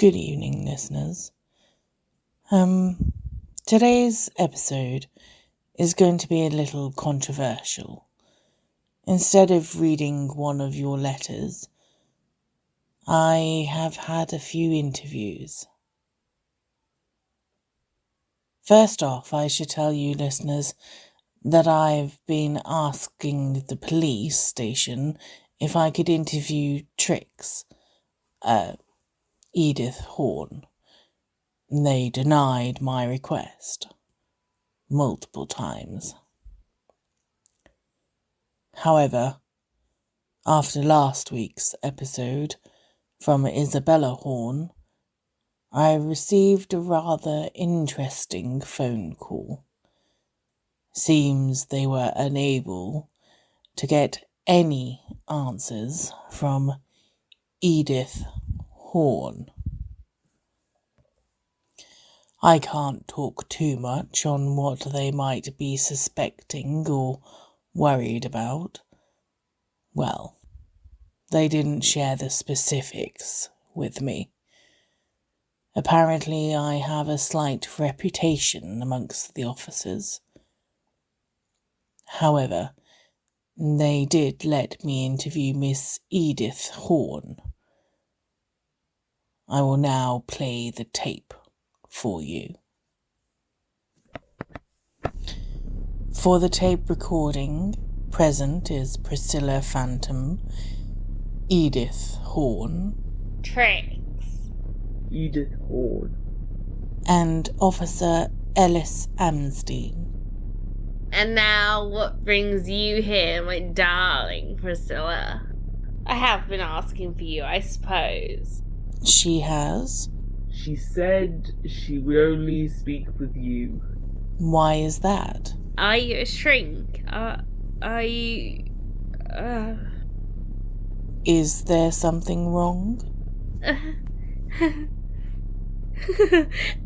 Good evening, listeners. Today's episode is going to be a little controversial. Instead of reading one of your letters, I have had a few interviews. First off, I should tell you, listeners, that I've been asking the police station if I could interview Trix, Edith Horn. They denied my request multiple times. However, after last week's episode from Isabella Horn, I received a rather interesting phone call. Seems they were unable to get any answers from Edith Horn. I can't talk too much on what they might be suspecting or worried about. Well, they didn't share the specifics with me. Apparently, I have a slight reputation amongst the officers. However, they did let me interview Miss Edith Horn. I will now play the tape for you. For the tape recording, present is Priscilla Phantom, Edith Horn, Trix, Edith Horn, and Officer Ellis Amsden. And now what brings you here, my darling Priscilla? I have been asking for you, I suppose. She has? She said she would only speak with you. Why is that? Are you a shrink? Are you... Is there something wrong?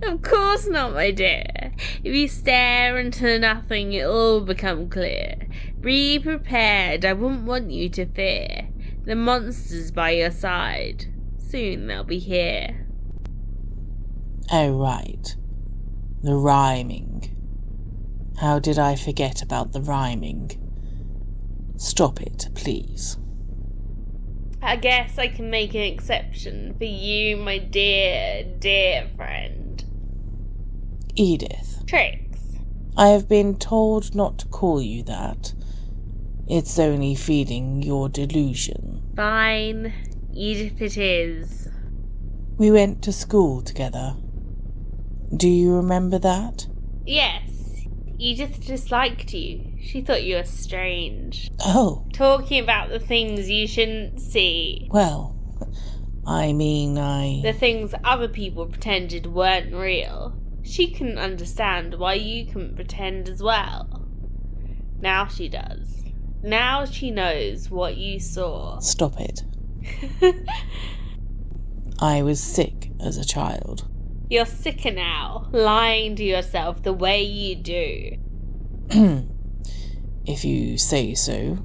Of course not, my dear. If you stare into nothing, it'll all become clear. Be prepared, I wouldn't want you to fear. The monster's by your side. Soon they'll be here. Oh, right. The rhyming. How did I forget about the rhyming? Stop it, please. I guess I can make an exception for you, my dear, dear friend. Edith. Trix. I have been told not to call you that. It's only feeding your delusion. Fine. Edith it is. We went to school together. Do you remember that? Yes. Edith disliked you. She thought you were strange. Oh. Talking about the things you shouldn't see. Well, I mean, The things other people pretended weren't real. She couldn't understand why you couldn't pretend as well. Now she does. Now she knows what you saw. Stop it. I was sick as a child. You're sicker now, lying to yourself the way you do. If you say so.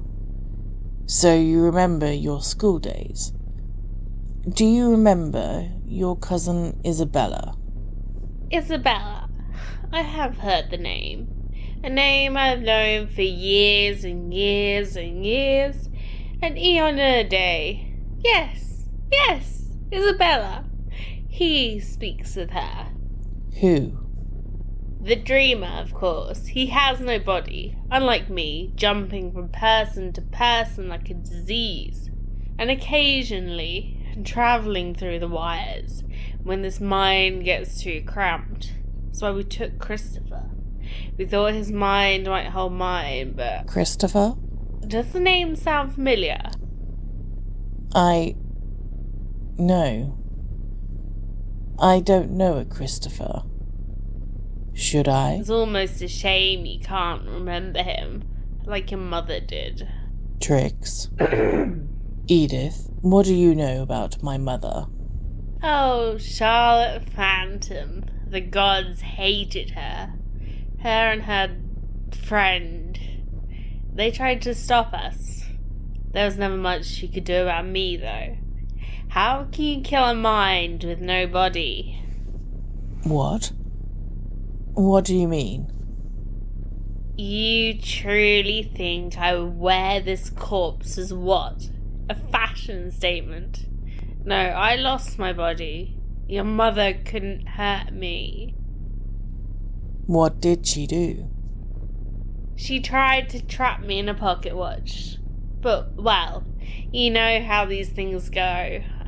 So you remember your school days? Do you remember your cousin Isabella? Isabella. I have heard the name. A name I've known for years and years and years. An eon and a day. Yes, Isabella. He speaks with her. Who? The dreamer, of course. He has no body, unlike me, jumping from person to person like a disease, and occasionally travelling through the wires when this mind gets too cramped. That's why we took Christopher. We thought his mind might hold mine, but... Christopher? Does the name sound familiar? No. I don't know a Christopher. Should I? It's almost a shame you can't remember him, like your mother did. Trix. Edith, what do you know about my mother? Oh, Charlotte Phantom. The gods hated her. Her and her friend. They tried to stop us. There was never much she could do about me, though. How can you kill a mind with no body? What? What do you mean? You truly think I would wear this corpse as what? A fashion statement? No, I lost my body. Your mother couldn't hurt me. What did she do? She tried to trap me in a pocket watch. But, well, you know how these things go.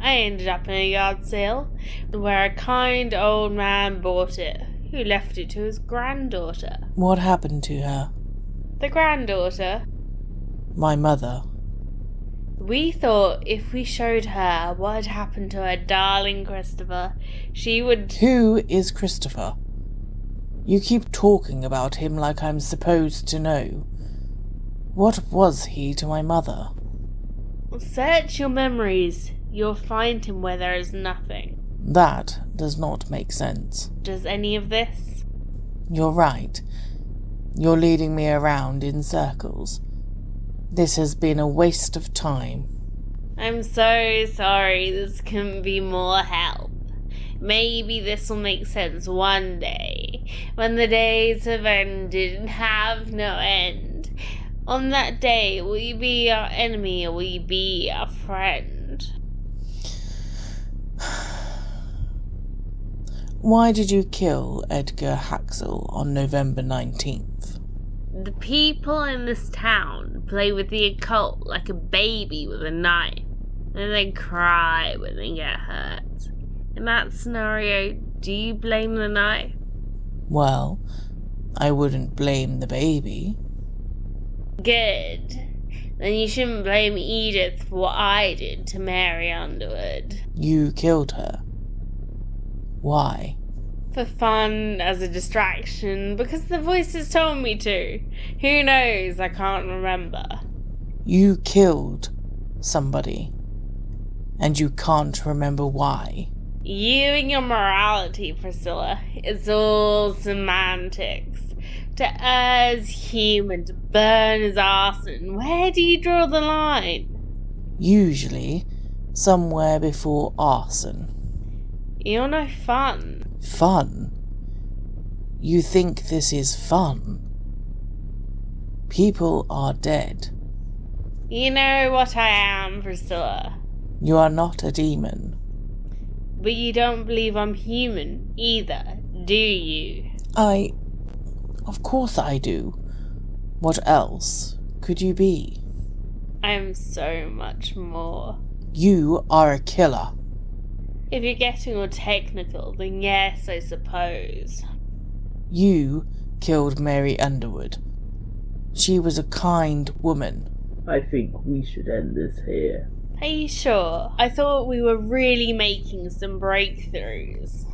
I ended up in a yard sale where a kind old man bought it, who left it to his granddaughter. What happened to her? The granddaughter? My mother. We thought if we showed her what had happened to her darling Christopher, she would... Who is Christopher? You keep talking about him like I'm supposed to know. What was he to my mother? Search your memories. You'll find him where there is nothing. That does not make sense. Does any of this? You're right. You're leading me around in circles. This has been a waste of time. I'm so sorry this couldn't be more help. Maybe this will make sense one day, when the days have ended and have no end. On that day, will you be our enemy or will you be our friend? Why did you kill Edgar Haxel on November 19th? The people in this town play with the occult like a baby with a knife, and then cry when they get hurt. In that scenario, do you blame the knife? Well, I wouldn't blame the baby. Good. Then you shouldn't blame Edith for what I did to Mary Underwood. You killed her. Why? For fun, as a distraction, because the voices told me to. Who knows, I can't remember. You killed somebody, and you can't remember why. You and your morality, Priscilla. It's all semantics. To err is human, to burn is arson. Where do you draw the line? Usually, somewhere before arson. You're no fun. Fun? You think this is fun? People are dead. You know what I am, Priscilla. You are not a demon. But you don't believe I'm human, either, do you? Of course I do. What else could you be? I'm so much more. You are a killer. If you're getting all technical, then yes, I suppose. You killed Mary Underwood. She was a kind woman. I think we should end this here. Are you sure? I thought we were really making some breakthroughs.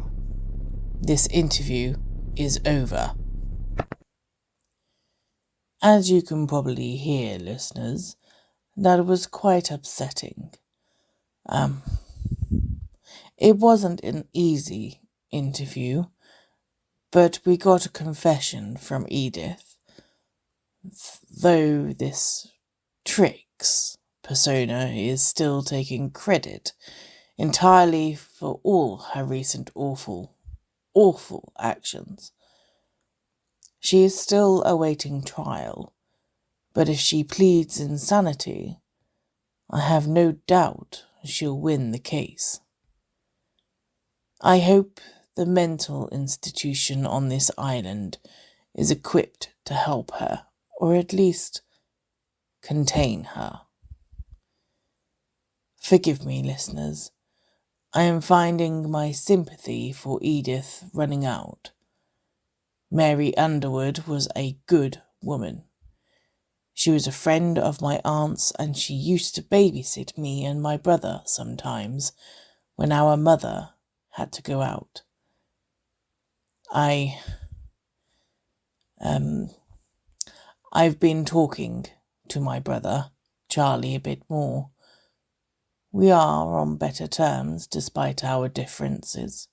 This interview is over. As you can probably hear, listeners, that was quite upsetting. It wasn't an easy interview, but we got a confession from Edith, though this Trix persona is still taking credit entirely for all her recent awful actions. She is still awaiting trial, but if she pleads insanity, I have no doubt she'll win the case. I hope the mental institution on this island is equipped to help her, or at least contain her. Forgive me, listeners. I am finding my sympathy for Edith running out. Mary Underwood was a good woman. She was a friend of my aunt's, and she used to babysit me and my brother sometimes when our mother had to go out. I've been talking to my brother, Charlie, a bit more. We are on better terms despite our differences.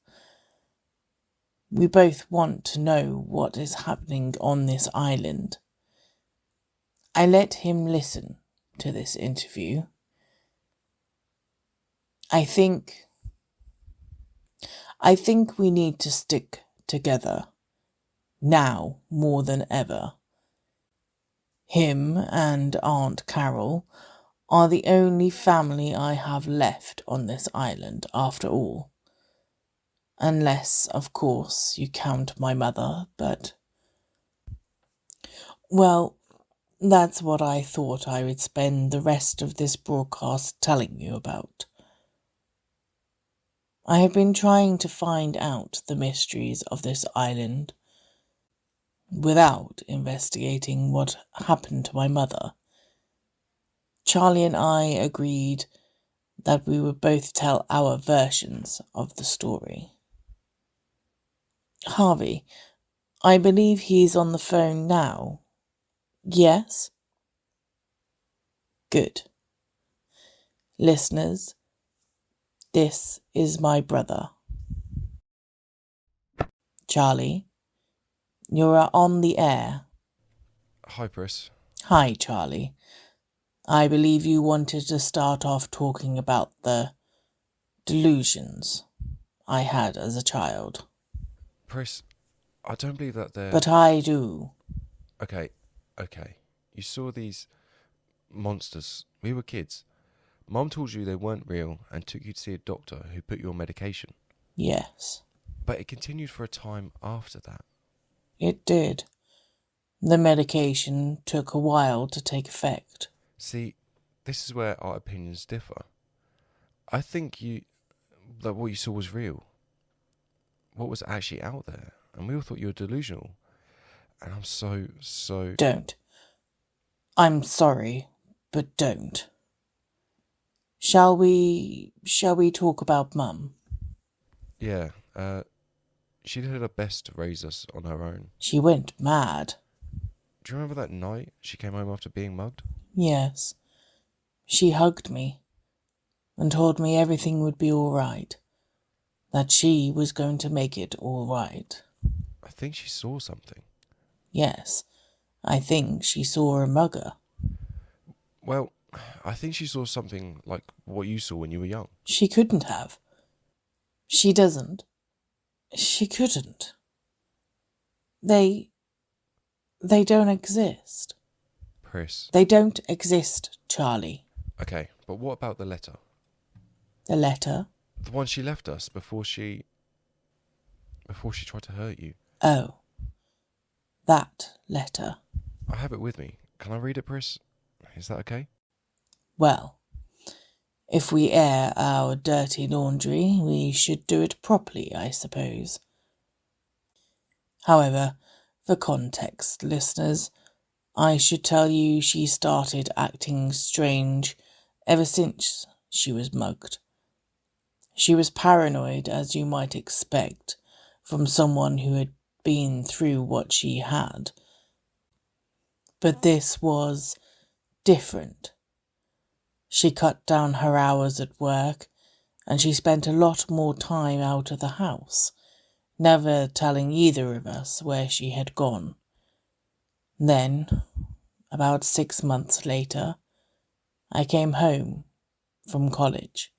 We both want to know what is happening on this island. I let him listen to this interview. I think we need to stick together. Now more than ever. Him and Aunt Carol are the only family I have left on this island after all. Unless, of course, you count my mother, but... Well, that's what I thought I would spend the rest of this broadcast telling you about. I have been trying to find out the mysteries of this island without investigating what happened to my mother. Charlie and I agreed that we would both tell our versions of the story. Harvey, I believe he's on the phone now. Yes? Good. Listeners, this is my brother. Charlie, you're on the air. Hi, Pris. Hi, Charlie. I believe you wanted to start off talking about the delusions I had as a child. Pris, I don't believe that they're... But I do. Okay. You saw these monsters. We were kids. Mum told you they weren't real and took you to see a doctor who put you on medication. Yes. But it continued for a time after that. It did. The medication took a while to take effect. See, this is where our opinions differ. I think that what you saw was real. What was actually out there. And we all thought you were delusional. And I'm so... Don't. I'm sorry, but don't. Shall we talk about Mum? Yeah, she did her best to raise us on her own. She went mad. Do you remember that night she came home after being mugged? Yes. She hugged me and told me everything would be all right. That she was going to make it all right. I think she saw something. Yes, I think she saw a mugger. Well, I think she saw something like what you saw when you were young. She couldn't have. She doesn't. She couldn't. They don't exist. Pris. They don't exist, Charlie. Okay, but what about the letter? The letter? The one she left us before she tried to hurt you. Oh. That letter. I have it with me. Can I read it, Pris? Is that okay? Well, if we air our dirty laundry, we should do it properly, I suppose. However, for context, listeners, I should tell you she started acting strange ever since she was mugged. She was paranoid, as you might expect, from someone who had been through what she had. But this was different. She cut down her hours at work, and she spent a lot more time out of the house, never telling either of us where she had gone. Then, about 6 months later, I came home from college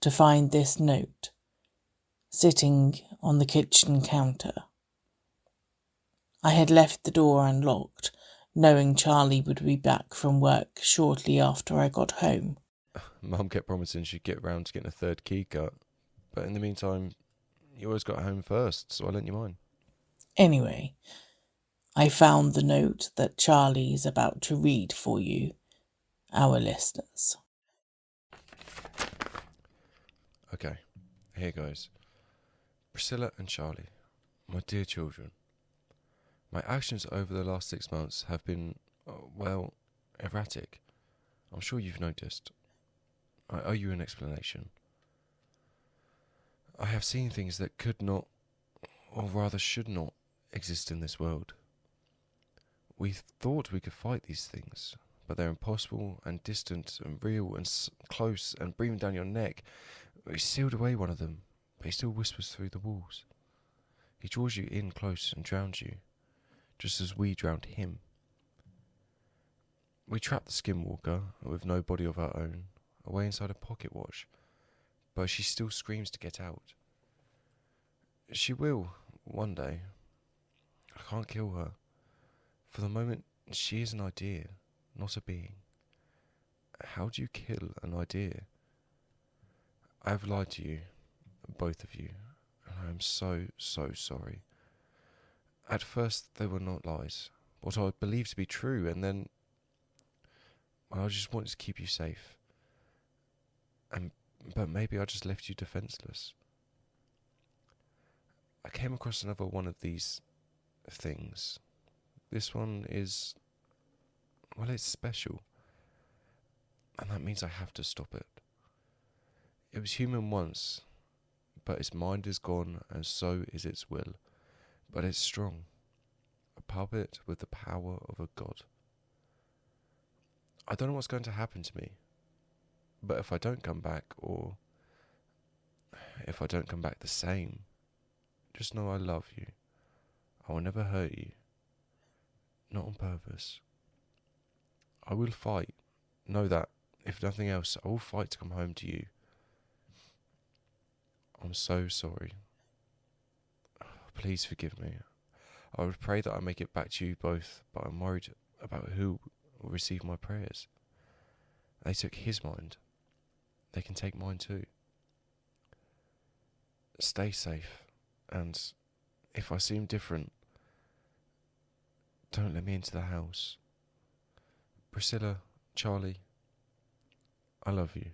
to find this note sitting on the kitchen counter. I had left the door unlocked, knowing Charlie would be back from work shortly after I got home. Mum kept promising she'd get round to getting a third key cut, but in the meantime, you always got home first, so I lent you mine. Anyway, I found the note that Charlie's about to read for you, our listeners. Okay, here goes. Priscilla and Charlie, my dear children, my actions over the last 6 months have been, erratic. I'm sure you've noticed. I owe you an explanation. I have seen things that could not, or rather should not, exist in this world. We thought we could fight these things, but they're impossible and distant and real and close and breathing down your neck. We sealed away one of them, but he still whispers through the walls. He draws you in close and drowns you, just as we drowned him. We trapped the skinwalker, with no body of our own, away inside a pocket watch, but she still screams to get out. She will, one day. I can't kill her. For the moment, she is an idea, not a being. How do you kill an idea? I have lied to you, both of you, and I am so, so sorry. At first, they were not lies, what I believed to be true, and then I just wanted to keep you safe. But maybe I just left you defenseless. I came across another one of these things. This one is, well, it's special. And that means I have to stop it. It was human once, but its mind is gone, and so is its will. But it's strong. A puppet with the power of a god. I don't know what's going to happen to me. But if I don't come back, or if I don't come back the same, just know I love you. I will never hurt you. Not on purpose. I will fight. Know that. If nothing else, I will fight to come home to you. I'm so sorry. Please forgive me. I would pray that I make it back to you both, but I'm worried about who will receive my prayers. They took his mind. They can take mine too. Stay safe, and if I seem different, don't let me into the house. Priscilla, Charlie, I love you.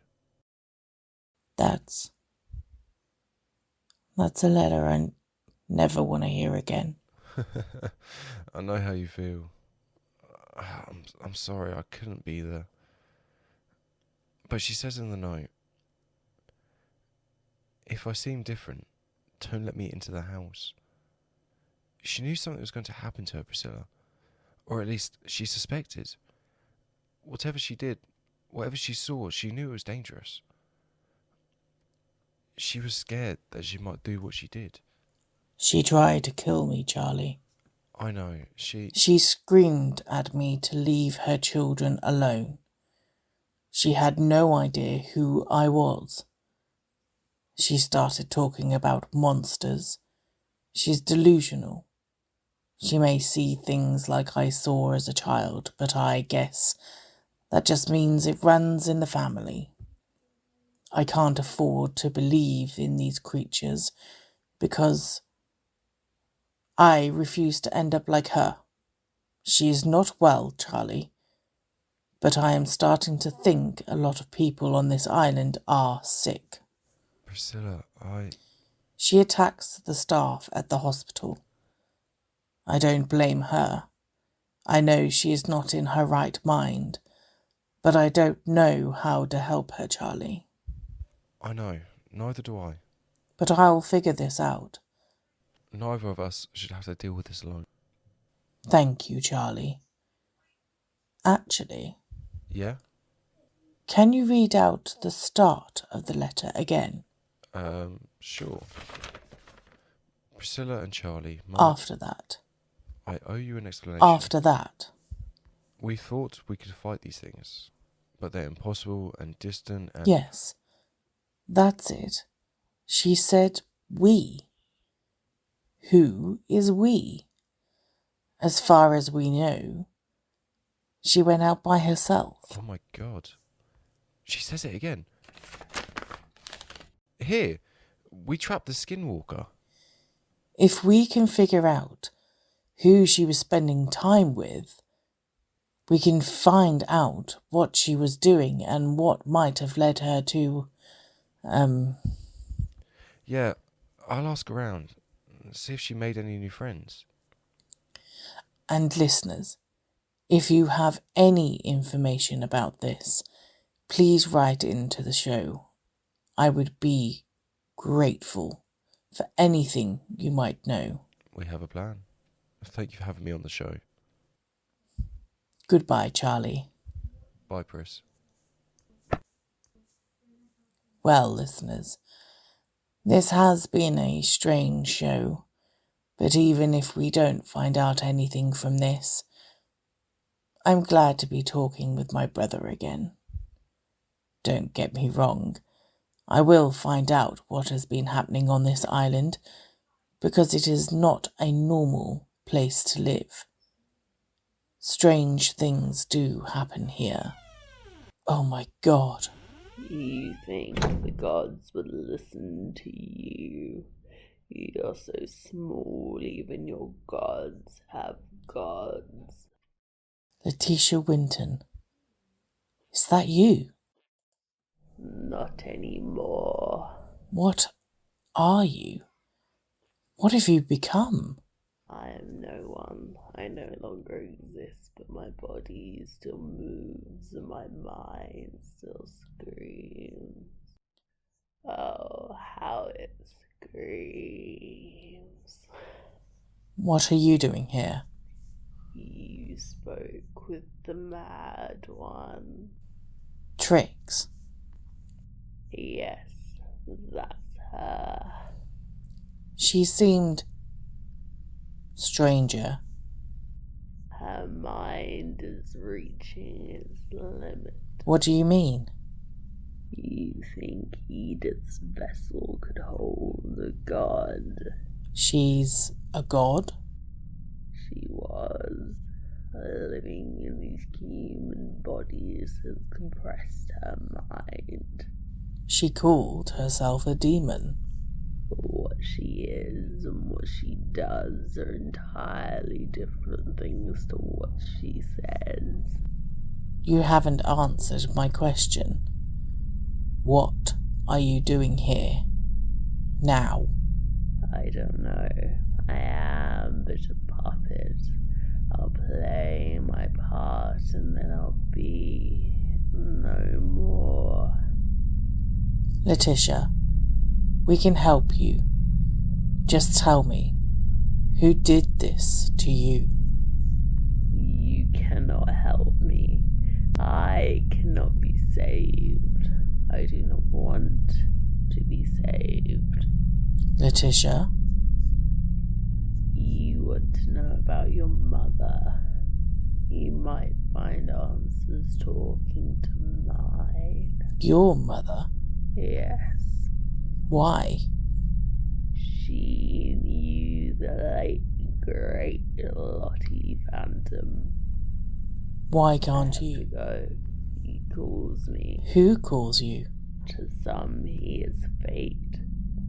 That's a letter I never want to hear again. I know how you feel. I'm sorry I couldn't be there. But she says in the note, if I seem different, don't let me into the house. She knew something was going to happen to her, Priscilla. Or at least she suspected. Whatever she did, whatever she saw, she knew it was dangerous. She was scared that she might do what she did. She tried to kill me, Charlie. I know, She screamed at me to leave her children alone. She had no idea who I was. She started talking about monsters. She's delusional. She may see things like I saw as a child, but I guess that just means it runs in the family. I can't afford to believe in these creatures because I refuse to end up like her. She is not well, Charlie, but I am starting to think a lot of people on this island are sick. Priscilla, She attacks the staff at the hospital. I don't blame her. I know she is not in her right mind, but I don't know how to help her, Charlie. I know, neither do I. But I'll figure this out. Neither of us should have to deal with this alone. Thank you, Charlie. Actually... Yeah? Can you read out the start of the letter again? Sure. Priscilla and Charlie, After that. I owe you an explanation. After that. We thought we could fight these things, but they're impossible and distant and... Yes, that's it. She said we. Who is we? As far as we know, she went out by herself. Oh my God. She says it again. Here, we trapped the skinwalker. If we can figure out who she was spending time with, we can find out what she was doing and what might have led her to, Yeah, I'll ask around, see if she made any new friends. And listeners, if you have any information about this, please write into the show. I would be grateful for anything you might know. We have a plan. Thank you for having me on the show. Goodbye, Charlie. Bye, Pris. Well, listeners, this has been a strange show, but even if we don't find out anything from this, I'm glad to be talking with my brother again. Don't get me wrong, I will find out what has been happening on this island, because it is not a normal place to live. Strange things do happen here. Oh my God. You think the gods would listen to you? You're so small, even your gods have gods. Letitia Winton. Is that you? Not anymore. What are you? What have you become? I am no one. I no longer exist, but my body still moves and my mind still screams. Oh, how it screams. What are you doing here? You spoke with the mad one. Tricks. Yes, that's her. She seemed stranger. Her mind is reaching its limit. What do you mean? You think Edith's vessel could hold a god? She's a god? She was. Living in these human bodies has compressed her mind. She called herself a demon. What she is and what she does are entirely different things to what she says. You haven't answered my question. What are you doing here? Now? I don't know. I am but a puppet. I'll play my part and then I'll be no more. Letitia, we can help you. Just tell me, who did this to you? You cannot help me. I cannot be saved. I do not want to be saved. Letitia? You want to know about your mother. You might find answers talking to mine. Your mother? Yes. Why? She knew the late, great Lottie Phantom. Why can't you? Ago, he calls me. Who calls you? To some he is fate,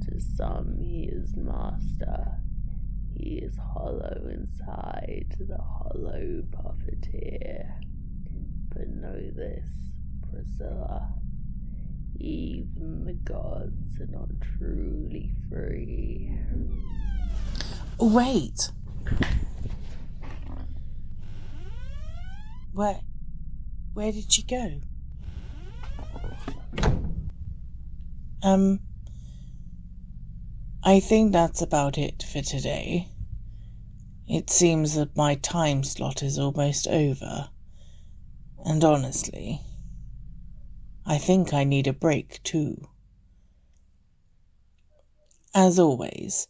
to some he is master. He is hollow inside, the hollow puppeteer. But know this, Priscilla, even the gods are not truly free. Wait! Where did she go? I think that's about it for today. It seems that my time slot is almost over. And honestly, I think I need a break too. As always,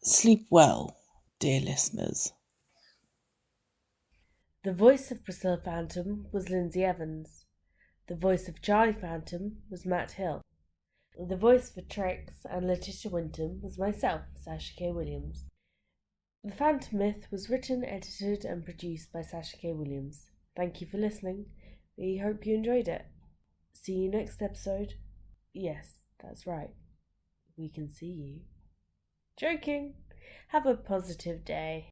sleep well, dear listeners. The voice of Priscilla Phantom was Lyndsey Evans. The voice of Charlie Phantom was Matt Hill. The voice for Trix and Letitia Winton was myself, Sasha K. Williams. The Phantom Myth was written, edited and produced by Sasha K. Williams. Thank you for listening. We hope you enjoyed it. See you next episode. Yes, that's right. We can see you. Joking. Have a positive day.